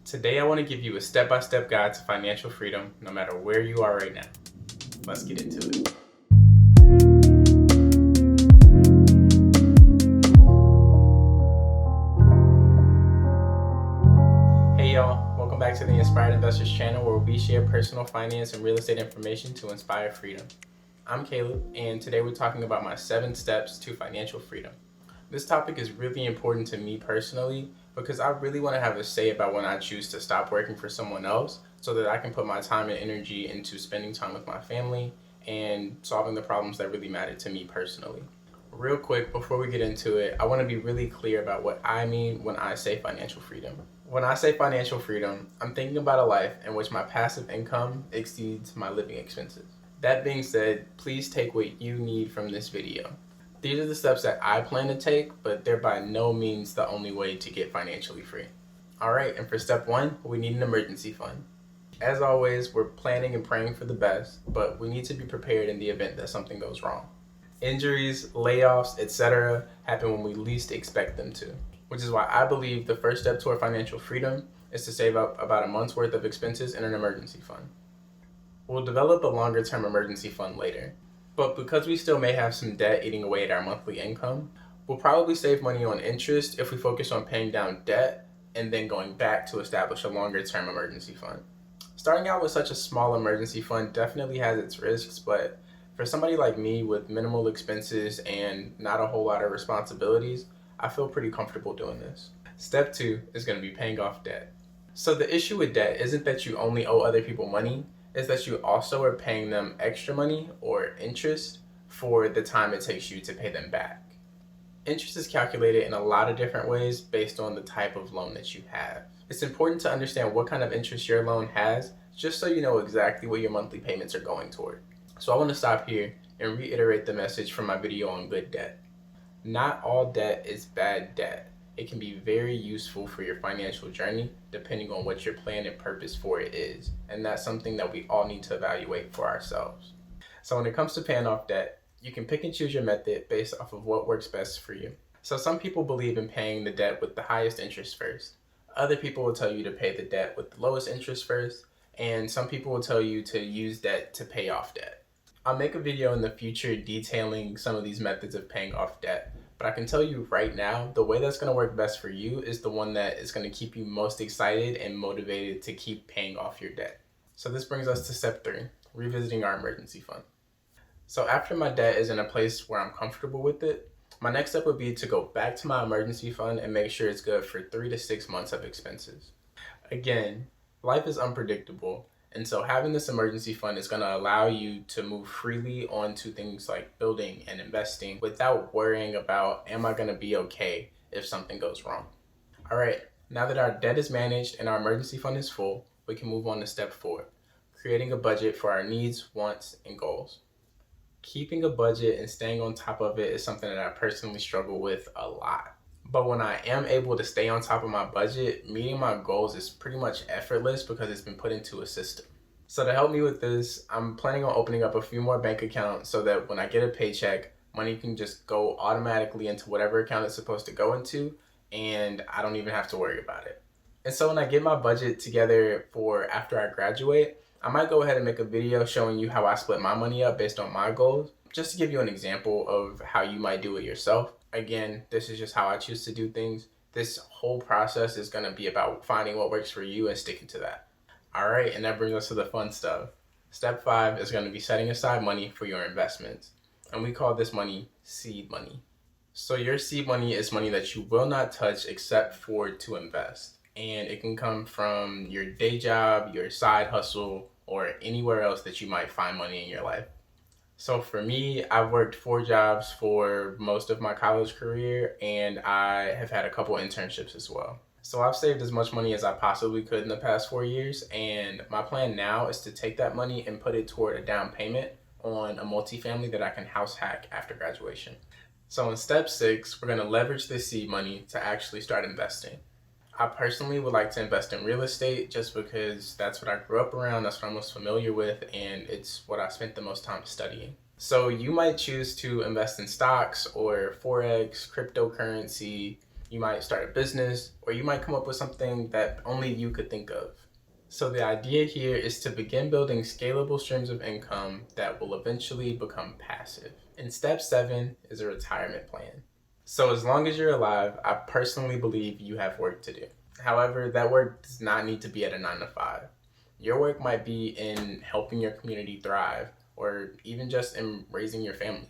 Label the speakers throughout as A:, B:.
A: Today I want to give you a step-by-step guide to financial freedom no matter where you are right now. Let's get into it. Hey y'all, welcome back to the Inspired Investors channel where we share personal finance and real estate information to inspire freedom. I'm Caleb, and today we're talking about my 7 steps to financial freedom. This topic is really important to me personally because I really want to have a say about when I choose to stop working for someone else so that I can put my time and energy into spending time with my family and solving the problems that really matter to me personally. Real quick, before we get into it, I want to be really clear about what I mean when I say financial freedom. When I say financial freedom, I'm thinking about a life in which my passive income exceeds my living expenses. That being said, please take what you need from this video. These are the steps that I plan to take, but they're by no means the only way to get financially free. Alright, and for step 1, we need an emergency fund. As always, we're planning and praying for the best, but we need to be prepared in the event that something goes wrong. Injuries, layoffs, etc. happen when we least expect them to, which is why I believe the first step toward financial freedom is to save up about a month's worth of expenses in an emergency fund. We'll develop a longer-term emergency fund later. But because we still may have some debt eating away at our monthly income, we'll probably save money on interest if we focus on paying down debt and then going back to establish a longer-term emergency fund. Starting out with such a small emergency fund definitely has its risks, but for somebody like me with minimal expenses and not a whole lot of responsibilities, I feel pretty comfortable doing this. Step 2 is going to be paying off debt. So the issue with debt isn't that you only owe other people money, is that you also are paying them extra money or interest for the time it takes you to pay them back. Interest is calculated in a lot of different ways based on the type of loan that you have. It's important to understand what kind of interest your loan has just so you know exactly what your monthly payments are going toward. So I want to stop here and reiterate the message from my video on good debt. Not all debt is bad debt. It can be very useful for your financial journey depending on what your plan and purpose for it is. And that's something that we all need to evaluate for ourselves. So when it comes to paying off debt, you can pick and choose your method based off of what works best for you. So some people believe in paying the debt with the highest interest first. Other people will tell you to pay the debt with the lowest interest first. And some people will tell you to use debt to pay off debt. I'll make a video in the future detailing some of these methods of paying off debt. But I can tell you right now, the way that's going to work best for you is the one that is going to keep you most excited and motivated to keep paying off your debt. So this brings us to step 3, revisiting our emergency fund. So after my debt is in a place where I'm comfortable with it, my next step would be to go back to my emergency fund and make sure it's good for 3 to 6 months of expenses. Again, life is unpredictable. And so having this emergency fund is going to allow you to move freely onto things like building and investing without worrying about, am I going to be okay if something goes wrong? All right, now that our debt is managed and our emergency fund is full, we can move on to step 4, creating a budget for our needs, wants, and goals. Keeping a budget and staying on top of it is something that I personally struggle with a lot. But when I am able to stay on top of my budget, meeting my goals is pretty much effortless because it's been put into a system. So to help me with this, I'm planning on opening up a few more bank accounts so that when I get a paycheck, money can just go automatically into whatever account it's supposed to go into, and I don't even have to worry about it. And so when I get my budget together for after I graduate, I might go ahead and make a video showing you how I split my money up based on my goals, just to give you an example of how you might do it yourself. Again, this is just how I choose to do things. This whole process is going to be about finding what works for you and sticking to that. All right, and that brings us to the fun stuff. Step 5 is going to be setting aside money for your investments. And we call this money seed money. So your seed money is money that you will not touch except for to invest. And it can come from your day job, your side hustle, or anywhere else that you might find money in your life. So for me, I've worked 4 jobs for most of my college career, and I have had a couple internships as well. So I've saved as much money as I possibly could in the past 4 years, and my plan now is to take that money and put it toward a down payment on a multifamily that I can house hack after graduation. So in step 6, we're going to leverage this seed money to actually start investing. I personally would like to invest in real estate just because that's what I grew up around, that's what I'm most familiar with, and it's what I spent the most time studying. So you might choose to invest in stocks or Forex, cryptocurrency, You might start a business, or you might come up with something that only you could think of. So the idea here is to begin building scalable streams of income that will eventually become passive. And step 7 is a retirement plan. So as long as you're alive, I personally believe you have work to do. However, that work does not need to be at a 9 to 5. Your work might be in helping your community thrive, or even just in raising your family.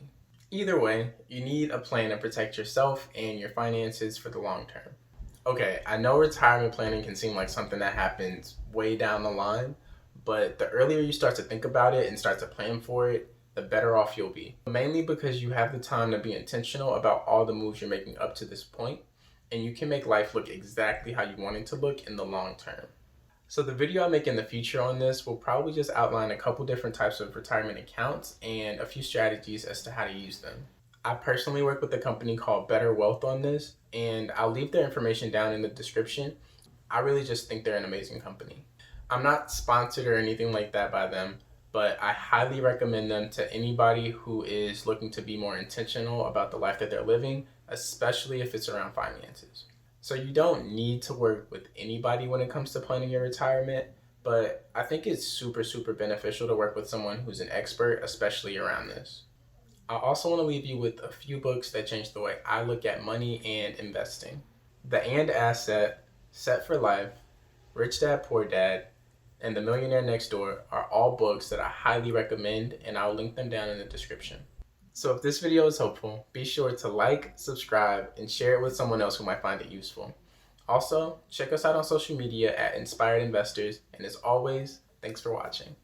A: Either way, you need a plan to protect yourself and your finances for the long term. Okay, I know retirement planning can seem like something that happens way down the line, but the earlier you start to think about it and start to plan for it, the better off you'll be. Mainly because you have the time to be intentional about all the moves you're making up to this point, and you can make life look exactly how you want it to look in the long term. So the video I make in the future on this will probably just outline a couple different types of retirement accounts and a few strategies as to how to use them. I personally work with a company called BETTERWEALTH on this, and I'll leave their information down in the description. I really just think they're an amazing company. I'm not sponsored or anything like that by them, but I highly recommend them to anybody who is looking to be more intentional about the life that they're living, especially if it's around finances. So you don't need to work with anybody when it comes to planning your retirement, but I think it's super beneficial to work with someone who's an expert, especially around this. I also want to leave you with a few books that changed the way I look at money and investing. The And Asset, Set for Life, Rich Dad Poor Dad, and The Millionaire Next Door are all books that I highly recommend, and I'll link them down in the description. So if this video is helpful, be sure to like, subscribe, and share it with someone else who might find it useful. Also, check us out on social media at Inspired Investors, and as always, thanks for watching.